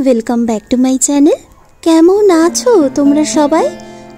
Welcome back to my channel. কেমন আছো তোমরা সবাই?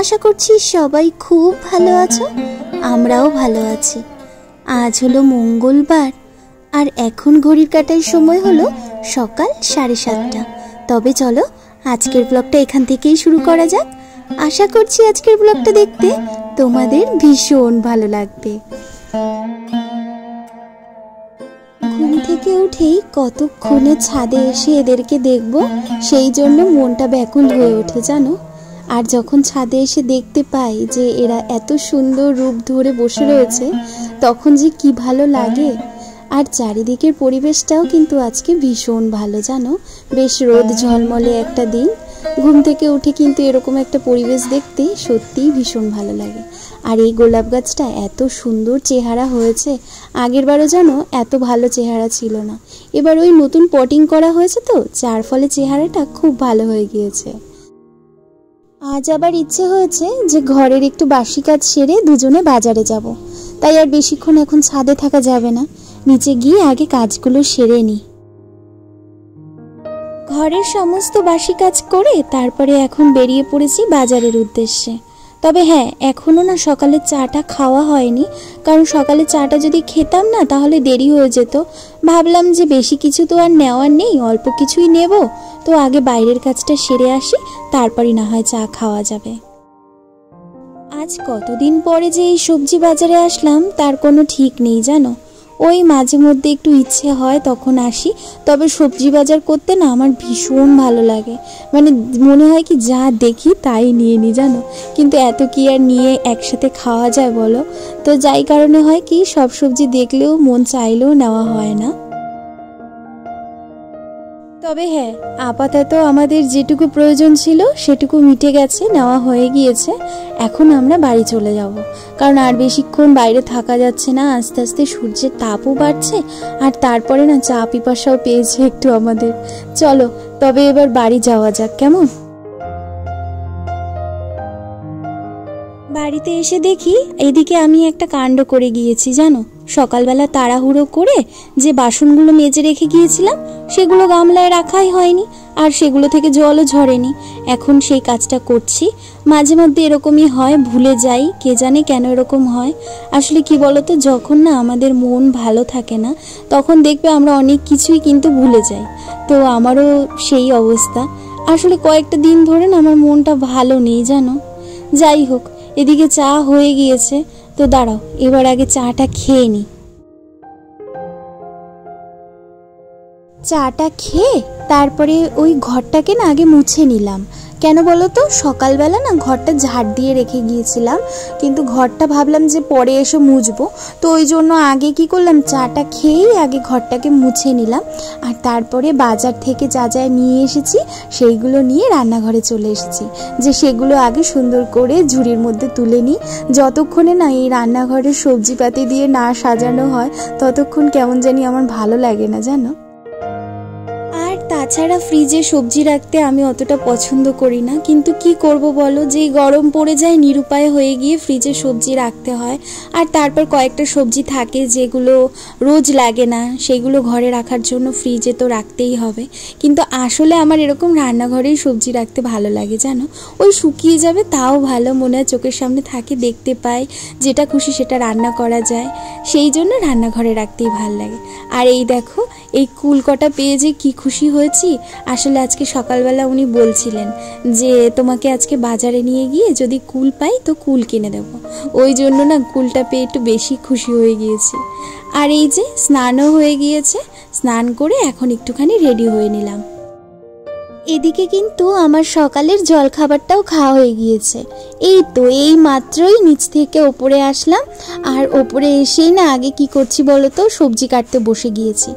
আশা করছি সবাই খুব ভালো আছো, আমরাও ভালো আছি। আজ হলো মঙ্গলবার আর এখন ঘড়ির কাঁটার সময় হলো সকাল 7:30। তবে চলো আজকের ব্লগটা এখান থেকেই শুরু করা যাক। আশা করছি আজকের ব্লগটা দেখতে তোমাদের ভীষণ ভালো লাগবে। ঘুম থেকে উঠেই কতক্ষণে ছাদে এসে এদেরকে দেখব, সেই জন্য মনটা ব্যাকুল হয়ে ওঠে জানো। আর যখন ছাদে এসে দেখতে পাই যে এরা এত সুন্দর রূপ ধরে বসে রয়েছে, তখন যে কি ভালো লাগে। আর চারিদিকের পরিবেশটাও কিন্তু আজকে ভীষণ ভালো জানো, বেশ রোদ ঝলমলে একটা দিন। ঘুম থেকে উঠে কিন্তু এরকম একটা পরিবেশ দেখতে সত্যিই ভীষণ ভালো লাগে। আর এই গোলাপ গাছটা এত সুন্দর চেহারা হয়েছে, আগের বারও জানো এত ভালো চেহারা ছিল না। এবার ওই নতুন পটিং করা হয়েছে তো, যার ফলে চেহারাটা খুব ভালো হয়ে গিয়েছে। আজ আবার ইচ্ছে হয়েছে যে ঘরের একটু বাসি কাজ সেরে দুজনে বাজারে যাব। তাই আর বেশিক্ষণ এখন ছাদে থাকা যাবে না, নিচে গিয়ে আগে কাজগুলো সেরে নিই। ঘরের সমস্ত বাসি কাজ করে তারপরে এখন বেরিয়ে পড়েছি বাজারের উদ্দেশ্যে। তবে হ্যাঁ, এখনও না সকালে চাটা খাওয়া হয়নি, কারণ সকালে চাটা যদি খেতাম না তাহলে দেরি হয়ে যেত। ভাবলাম যে বেশি কিছু তো আর নেওয়ার নেই, অল্প কিছুই নেব, তো আগে বাইরের কাজটা সেরে আসি, তারপরই না হয় চা খাওয়া যাবে। আজ কতদিন পরে যে এই সবজি বাজারে আসলাম তার কোনো ঠিক নেই জানো। ওই মাঝে মধ্যে একটু ইচ্ছে হয় তখন আসি, তবে সবজি বাজার করতে না আমার ভীষণ ভালো লাগে। মানে মনে হয় কি যা দেখি তাই নিয়ে নিই জানো, কিন্তু এত কি আর নিয়ে একসাথে খাওয়া যায় বলো। তো যাই কারণে হয় কি সব সবজি দেখলেও মন চাইলেও নেওয়া হয় না। তবে হ্যাঁ, আপাতত আমাদের যেটুকু প্রয়োজন ছিল সেটুকু মিটে গেছে, নেওয়া হয়ে গিয়েছে। এখন আমরা বাড়ি চলে যাব, কারণ আর বেশিক্ষণ বাইরে থাকা যাচ্ছে না। আস্তে আস্তে সূর্যের তাপও বাড়ছে, আর তারপরে না চা পিপাসাও পেয়েছে একটু আমাদের। চলো তবে এবার বাড়ি যাওয়া যাক, কেমন? বাড়িতে এসে দেখি এদিকে আমি একটা কাণ্ড করে গিয়েছি জানো। সকালবেলা তাড়াহুড়ো করে যে বাসনগুলো মেজে রেখে গিয়েছিলাম সেগুলো গামলায় রাখাই হয়নি, আর সেগুলো থেকে জলও ঝরেনি। এখন সেই কাজটা করছি। মাঝে মধ্যে এরকমই হয়, ভুলে যাই, কে জানে কেন এরকম হয়। আসলে কি বলতো, যখন না আমাদের মন ভালো থাকে না তখন দেখবে আমরা অনেক কিছুই কিন্তু ভুলে যাই। তো আমারও সেই অবস্থা। আসলে কয়েকটা দিন ধরে না আমার মনটা ভালো নেই জানো। যাই হোক, এদিকে চা হয়ে গিয়েছে, তো দাঁড়াও এবার আগে চাটা খেয়ে নিই। চাটা খেয়ে তারপরে ওই ঘরটাকে না আগে মুছে নিলাম। কেন বলো তো, সকালবেলা না ঘরটা ঝাড় দিয়ে রেখে গিয়েছিলাম, কিন্তু ঘরটা ভাবলাম যে পরে এসে মুছবো, তো ওই জন্য আগে কি করলাম, চাটা খেয়েই আগে ঘরটাকে মুছে নিলাম। আর তারপরে বাজার থেকে যা যা নিয়ে এসেছি সেইগুলো নিয়ে রান্নাঘরে চলে এসেছি, যে সেগুলো আগে সুন্দর করে ঝুড়ির মধ্যে তুলে নিই। যতক্ষণে না এই রান্নাঘরের সবজিপাতি দিয়ে না সাজানো হয় ততক্ষণ কেমন জানি আমার ভালো লাগে না জানো। তাছাড়া ফ্রিজে সবজি রাখতে আমি অতটা পছন্দ করি না, কিন্তু কি করব বলো, যেই গরম পড়ে যায় নিরুপায় হয়ে গিয়ে ফ্রিজে সবজি রাখতে হয়। আর তারপর কয়েকটা সবজি থাকে যেগুলো রোজ লাগে না, সেগুলো ঘরে রাখার জন্য ফ্রিজে তো রাখতেই হবে। কিন্তু আসলে আমার এরকম রান্নাঘরেই সবজি রাখতে ভালো লাগে জানো। ওই শুকিয়ে যাবে তাও ভালো, মনে হয় চোখের সামনে থাকে, দেখতে পাই, যেটা খুশি সেটা রান্না করা যায়, সেই জন্য রান্নাঘরে রাখতেই ভালো লাগে। আর এই দেখো, এই কুল কটা পেয়ে যে কি খুশি হয়েছি। আসলে আজকে সকালবেলা উনি বলছিলেন যে তোমাকে আজকে বাজারে নিয়ে গিয়ে যদি কুল পাই তো কুল কিনে দেব, ওই জন্য না কুলটা পেয়ে একটু বেশি খুশি হয়ে গিয়েছি। আর এই যে স্নানও হয়ে গিয়েছে, স্নান করে এখন একটুখানি রেডি হয়ে নিলাম। এদিকে কিন্তু আমার সকালের জলখাবারটাও খাওয়া হয়ে গিয়েছে। এই তো এই মাত্রই নিচ থেকে ওপরে আসলাম, আর ওপরে এসেই না আগে কি করছি বলো তো, সবজি কাটতে বসে গিয়েছি।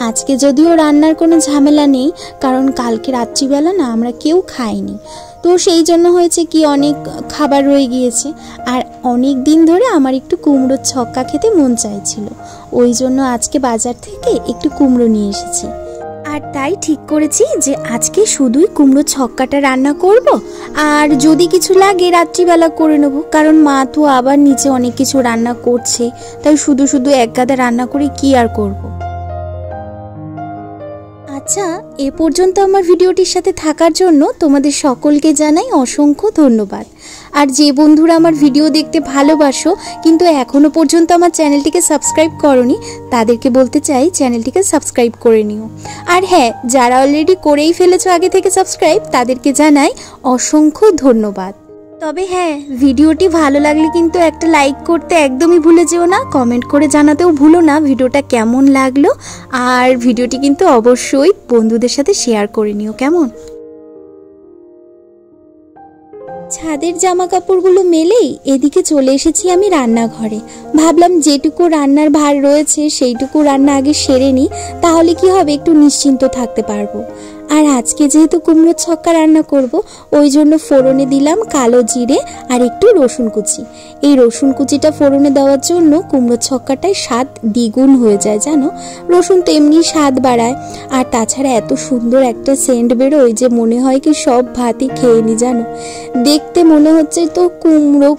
আজকে যদিও রান্নার কোনো ঝামেলা নেই, কারণ কালকে রাত্রিবেলা না আমরা কেউ খাইনি, তো সেই জন্য হয়েছে কি অনেক খাবার রয়ে গিয়েছে। আর অনেক দিন ধরে আমার একটু কুমড়োর ছক্কা খেতে মন চাইছিল, ওই জন্য আজকে বাজার থেকে একটু কুমড়ো নিয়ে এসেছি। আর তাই ঠিক করেছি যে আজকে শুধুই কুমড়ো ছক্কাটা রান্না করব, আর যদি কিছু লাগে রাত্রিবেলা করে নেব, কারণ মা তো আবার নিচে অনেক কিছু রান্না করছে, তাই শুধু শুধু এক গাদা রান্না করে কি আর করব। আচ্ছা, এ পর্যন্ত আমার ভিডিওটির সাথে থাকার জন্য তোমাদের সকলকে জানাই অসংখ্য ধন্যবাদ। আর যে বন্ধুরা আমার ভিডিও দেখতে ভালোবাসো কিন্তু এখনো পর্যন্ত আমার চ্যানেলটিকে সাবস্ক্রাইব করোনি, তাদেরকে বলতে চাই চ্যানেলটিকে সাবস্ক্রাইব করে নিও। আর হ্যাঁ, যারা অলরেডি করেই ফেলেছো আগে থেকে সাবস্ক্রাইব, তাদেরকে জানাই অসংখ্য ধন্যবাদ। তবে হ্যাঁ, ভিডিওটি ভালো লাগলে কিন্তু একটা লাইক করতে একদমই ভুলে যেও না, কমেন্ট করে জানাতেও ভুলো না ভিডিওটা কেমন লাগলো। আর ভিডিওটি কিন্তু অবশ্যই বন্ধুদের সাথে শেয়ার করে নিও, কেমন? ছাদের জামা কাপড়গুলো মেলেই এদিকে চলে এসেছি আমি রান্নাঘরে। ভাবলাম যেটুকু রান্নার ভার রয়েছে সেইটুকু রান্না আগে সেরে নিই, তাহলে কি হবে, একটু নিশ্চিন্ত থাকতে পারবো। আর আজকে যেহেতু কুমড়োর ছক্কা রান্না করব, ওই জন্য ফোড়নে দিলাম কালো জিরে আর একটু রসুন কুচি। এই রসুন কুচিটা ফোড়নে দেওয়ার জন্য কুমড়োর ছক্কাটায় স্বাদ দ্বিগুণ হয়ে যায় জানো। রসুন তো এমনি স্বাদ বাড়ায়, আর তাছাড়া এত সুন্দর একটা সেন্ট বেরোয় যে মনে হয় কি সব ভাতই খেয়ে নি জানো। দেখতে মনে হচ্ছে তো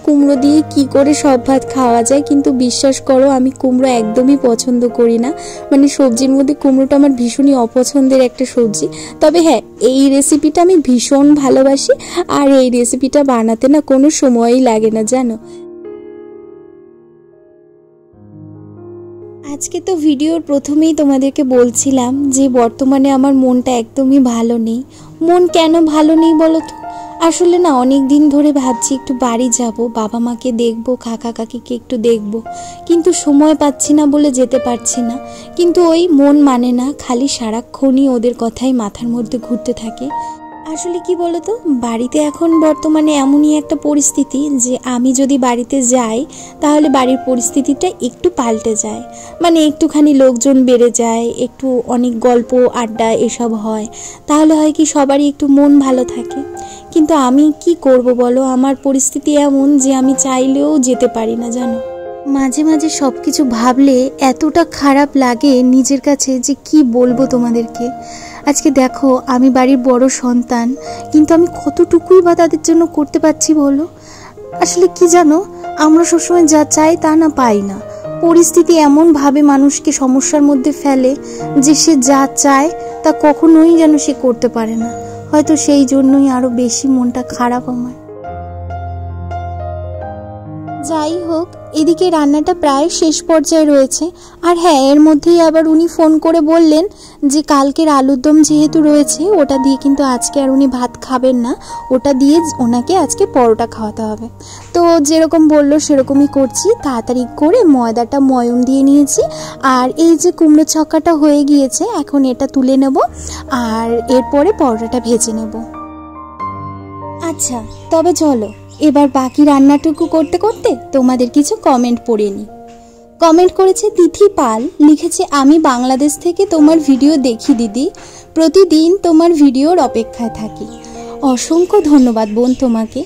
কুমড়ো দিয়ে কি করে সব ভাত খাওয়া যায়, কিন্তু বিশ্বাস করো আমি কুমড়ো একদমই পছন্দ করি না। মানে সবজির মধ্যে কুমড়োটা আমার ভীষণই অপছন্দের একটা সবজি। তবে হ্যাঁ, এই রেসিপিটা আমি ভীষণ ভালোবাসি, আর এই রেসিপিটা বানাতে না কোনো সময়ই লাগে না জানো। আজকে তো ভিডিওর প্রথমেই তোমাদেরকে বলছিলাম যে বর্তমানে আমার মনটা একদমই ভালো নেই। মন কেন ভালো নেই বলো তো? আসলে না অনেক দিন ধরে ভাবছি একটু বাড়ি যাব, বাবা মাকে দেখবো, কাকা কাকিকে একটু দেখবো, কিন্তু সময় পাচ্ছি না বলে যেতে পারছি না। কিন্তু ওই মন মানে না, খালি সারাক্ষণই ওদের কথাই মাথার মধ্যে ঘুরতে থাকে। আসলে কি বলতো, বাড়িতে এখন বর্তমানে এমনই একটা পরিস্থিতি যে আমি যদি বাড়িতে যাই তাহলে বাড়ির পরিস্থিতিটা একটু পাল্টে যায়। মানে একটুখানি লোকজন বেড়ে যায়, একটু অনেক গল্প আড্ডা এসব হয়, তাহলে হয় কি সবারই একটু মন ভালো থাকে। কিন্তু আমি কি করব বলো, আমার পরিস্থিতি এমন যে আমি চাইলেও যেতে পারি না জানো। মাঝে মাঝে সব কিছু ভাবলে এতটা খারাপ লাগে নিজের কাছে যে কি বলবো তোমাদেরকে। আজকে দেখো, আমি বাড়ির বড় সন্তান, কিন্তু আমি কতটুকুই বা তাদের জন্য করতে পারছি বলো। আসলে কি জানো, আমরা সবসময় যা চাই তা না পাই না। পরিস্থিতি এমনভাবে মানুষকে সমস্যার মধ্যে ফেলে যে সে যা চায় তা কখনোই যেন সে করতে পারে না। হয়তো সেই জন্যই আরো বেশি মনটা খারাপ আমার। যাই হোক, এদিকে রান্নাটা প্রায় শেষ পর্যায়ে রয়েছে। আর হ্যাঁ, এর মধ্যেই আবার উনি ফোন করে বললেন যে কালকের আলুর দম যেহেতু রয়েছে ওটা দিয়ে কিন্তু আজকে আর উনি ভাত খাবেন না, ওটা দিয়ে ওনাকে আজকে পরোটা খাওয়াতে হবে। তো যেরকম বললো সেরকমই করছি, তাড়াতাড়ি করে ময়দাটা ময়ম দিয়ে নিয়েছি। আর এই যে কুমড়ো ছক্কাটা হয়ে গিয়েছে, এখন এটা তুলে নেব আর এরপরে পরোটাটা ভেজে নেব। আচ্ছা, তবে চলো এবার বাকি রান্নাটুকু করতে করতে তোমাদের কিছু কমেন্ট পড়ে নি। কমেন্ট করেছে তিথি পাল, লিখেছে আমি বাংলাদেশ থেকে তোমার ভিডিও দেখি দিদি, প্রতিদিন তোমার ভিডিওর অপেক্ষায় থাকি। অসংখ্য ধন্যবাদ বোন তোমাকে।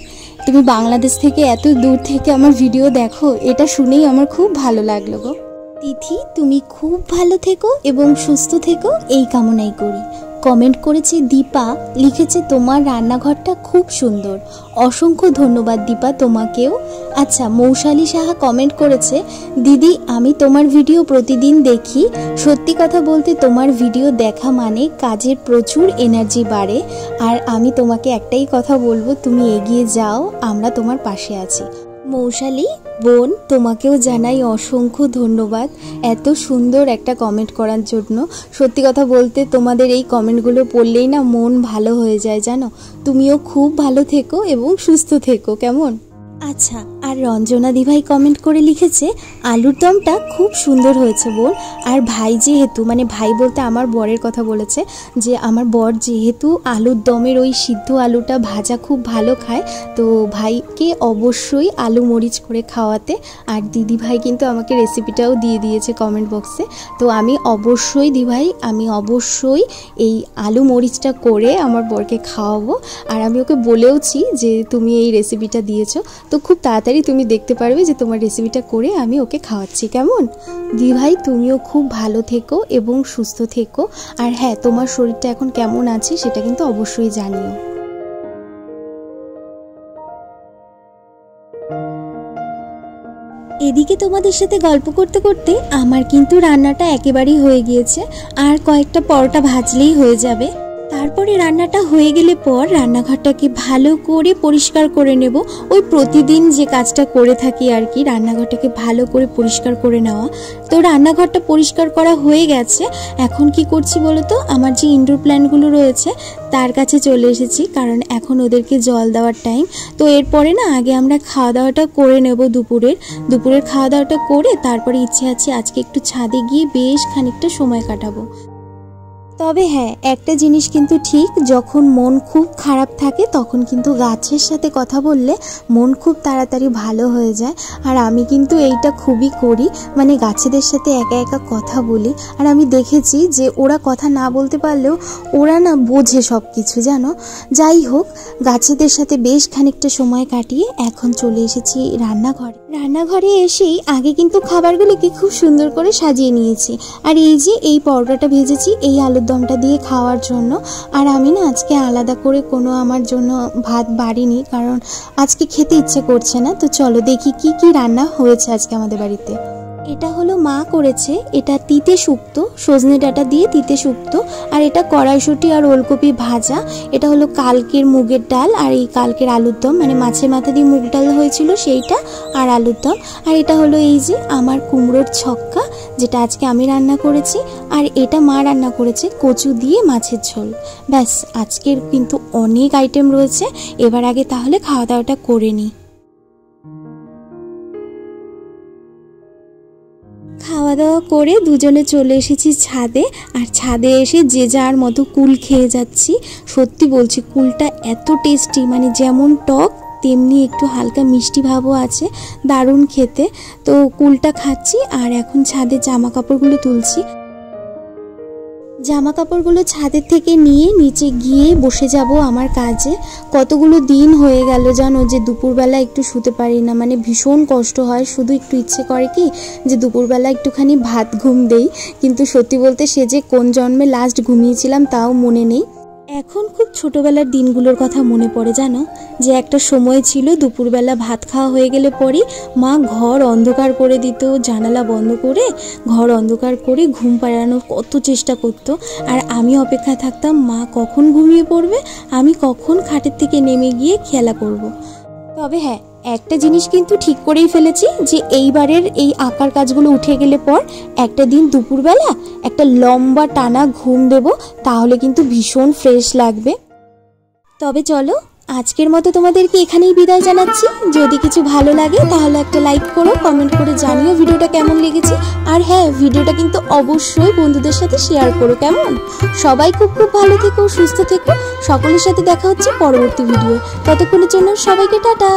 তুমি বাংলাদেশ থেকে এত দূর থেকে আমার ভিডিও দেখো, এটা শুনেই আমার খুব ভালো লাগলো গো। তিথি, তুমি খুব ভালো থেকো এবং সুস্থ থেকো, এই কামনাই করি। কমেন্ট করেছে দীপা, লিখেছে তোমার রান্নাঘরটা খুব সুন্দর। অসংখ্য ধন্যবাদ দীপা তোমাকেও। আচ্ছা, মৌশালী সাহা কমেন্ট করেছে দিদি আমি তোমার ভিডিও প্রতিদিন দেখি, সত্যি কথা বলতে তোমার ভিডিও দেখা মানে কাজের প্রচুর এনার্জি বাড়ে। আর আমি তোমাকে একটাই কথা বলবো, তুমি এগিয়ে যাও, আমরা তোমার পাশে আছি। মৌশালী বোন, তোমাকেও জানাই অসংখ্য ধন্যবাদ এত সুন্দর একটা কমেন্ট করার জন্য। সত্যি কথা বলতে তোমাদের এই কমেন্টগুলো পড়লেই না মন ভালো হয়ে যায় জানো। তুমিও খুব ভালো থেকো এবং সুস্থ থেকো, কেমন? আচ্ছা, আর রঞ্জনা দিভাই কমেন্ট করে লিখেছে আলুর দমটা খুব সুন্দর হয়েছে বোন। আর ভাই যেহেতু, মানে ভাই বলতে আমার বরের কথা বলেছে, যে আমার বর যেহেতু আলুর দমের ওই সিদ্ধ আলুটা ভাজা খুব ভালো খায়, তো ভাইকে অবশ্যই আলু মরিচ করে খাওয়াতে। আর দিদি ভাই কিন্তু আমাকে রেসিপিটাও দিয়ে দিয়েছে কমেন্ট বক্সে। তো আমি অবশ্যই দিভাই, আমি অবশ্যই এই আলু মরিচটা করে আমার বরকে খাওয়াবো। আর আমি ওকে বলেওছি যে তুমি এই রেসিপিটা দিয়েছো, তো খুব তাড়াতাড়ি তুমি দেখতে পারবে যে তোমার রেসিপিটা করে আমি ওকে খাওয়াচ্ছি, কেমন? দি ভাই, তুমিও খুব ভালো থেকো এবং সুস্থ থেকো। আর হ্যাঁ, তোমার শরীরটা এখন কেমন আছে সেটা কিন্তু অবশ্যই জানিও। এদিকে তোমাদের সাথে গল্প করতে করতে আমার কিন্তু রান্নাটা একেবারেই হয়ে গিয়েছে, আর কয়েকটা পরোটা ভাজলেই হয়ে যাবে। তারপরে রান্নাটা হয়ে গেলে পর রান্নাঘরটাকে ভালো করে পরিষ্কার করে নেব। ওই প্রতিদিন যে কাজটা করে থাকি আর কি, রান্নাঘরটাকে ভালো করে পরিষ্কার করে নেওয়া। তো রান্নাঘরটা পরিষ্কার করা হয়ে গেছে। এখন কি করছি বলো তো, আমার যে ইনডোর প্ল্যান্টগুলো রয়েছে তার কাছে চলে এসেছি, কারণ এখন ওদেরকে জল দেওয়ার টাইম। তো এরপরে না আগে আমরা খাওয়া দাওয়াটা করে নেব, দুপুরের খাওয়া দাওয়াটা করে তারপরে ইচ্ছে আছে আজকে একটু ছাদে গিয়ে বেশ খানিকটা সময় কাটাবো। তবে হ্যাঁ, একটা জিনিস কিন্তু ঠিক, যখন মন খুব খারাপ থাকে তখন কিন্তু গাছের সাথে কথা বললে মন খুব তাড়াতাড়ি ভালো হয়ে যায়। আর আমি কিন্তু এইটা খুবই করি, মানে গাছেদের সাথে একা একা কথা বলি। আর আমি দেখেছি যে ওরা কথা না বলতে পারলেও ওরা না বোঝে সব কিছু, জানো। যাই হোক, গাছেদের সাথে বেশ খানিকটা সময় কাটিয়ে এখন চলে এসেছি রান্নাঘরে এসেই আগে কিন্তু খাবারগুলোকে খুব সুন্দর করে সাজিয়ে নিয়েছি। আর এই যে এই পরোটাটা ভেজেছি এই আলুর দমটা দিয়ে খাওয়ার জন্য। আর আমি না আজকে আলাদা করে কোনো আমার জন্য ভাত বাড়িনি, কারণ আজকে খেতে ইচ্ছে করছে না। তো চলো দেখি কি কি রান্না হয়েছে আজকে আমাদের বাড়িতে। এটা হলো মা করেছে, এটা তিতে শুক্তো, সজনে ডাঁটা দিয়ে তিতে শুক্তো। আর এটা কড়াইশুঁটি আর ওলকপি ভাজা। এটা হলো কালকের মুগের ডাল, আর এই কালকের আলুর দম, মানে মাছের মাথা দিয়ে মুগ ডাল হয়েছিল সেইটা, আর আলুর দম। আর এটা হলো এই যে আমার কুমড়োর ছক্কা, যেটা আজকে আমি রান্না করেছি। আর এটা মা রান্না করেছে কচু দিয়ে মাছের ঝোল। ব্যাস, আজকের কিন্তু অনেক আইটেম রয়েছে। এবার আগে তাহলে খাওয়া দাওয়াটা করে নিই। খাওয়া দাওয়া করে দুজনে চলে এসেছি ছাদে। আর ছাদে এসে যে যার মতো কুল খেয়ে যাচ্ছি। সত্যি বলছি, কুলটা এত টেস্টি, মানে যেমন টক তেমনি একটু হালকা মিষ্টি ভাবও আছে, দারুণ খেতে। তো কুলটা খাচ্ছি আর এখন ছাদে জামা কাপড়গুলো তুলছি। জামা কাপড়গুলো ছাদের থেকে নিয়ে নিচে গিয়ে বসে যাব আমার কাজে। কতগুলো দিন হয়ে গেল জানো যে দুপুরবেলা একটু শুতে পারি না, মানে ভীষণ কষ্ট হয়। শুধু একটু ইচ্ছে করে কি যে দুপুরবেলা একটুখানি ভাত ঘুম দেই, কিন্তু সত্যি বলতে সে যে কোন জন্মে লাস্ট ঘুমিয়েছিলাম তাও মনে নেই। এখন খুব ছোটবেলার দিনগুলোর কথা মনে পড়ে, জানো, যে একটা সময় ছিল দুপুরবেলা ভাত খাওয়া হয়ে গেলে পরে মা ঘর অন্ধকার করে দিত, জানালা বন্ধ করে ঘর অন্ধকার করে ঘুম পাড়ানোর কত চেষ্টা করতো। আর আমি অপেক্ষা থাকতাম মা কখন ঘুমিয়ে পড়বে, আমি কখন খাটের থেকে নেমে গিয়ে খেলা করব। তবে হ্যাঁ, একটা জিনিস কিন্তু ঠিক করেই ফেলেছি যে এইবারের এই আঁকার কাজগুলো উঠে গেলে পর একটা দিন দুপুরবেলা একটা লম্বা টানা ঘুম দেব, তাহলে কিন্তু ভীষণ ফ্রেশ লাগবে। তবে চলো, আজকের মতো তোমাদেরকে এখানেই বিদায় জানাচ্ছি। যদি কিছু ভালো লাগে তাহলে একটা লাইক করো, কমেন্ট করে জানিও ভিডিওটা কেমন লেগেছে। আর হ্যাঁ, ভিডিওটা কিন্তু অবশ্যই বন্ধুদের সাথে শেয়ার করো, কেমন? সবাই খুব খুব ভালো থেকো, সুস্থ থেকো। সকলের সাথে দেখা হচ্ছে পরবর্তী ভিডিও। ততক্ষণের জন্য সবাইকে টাটা।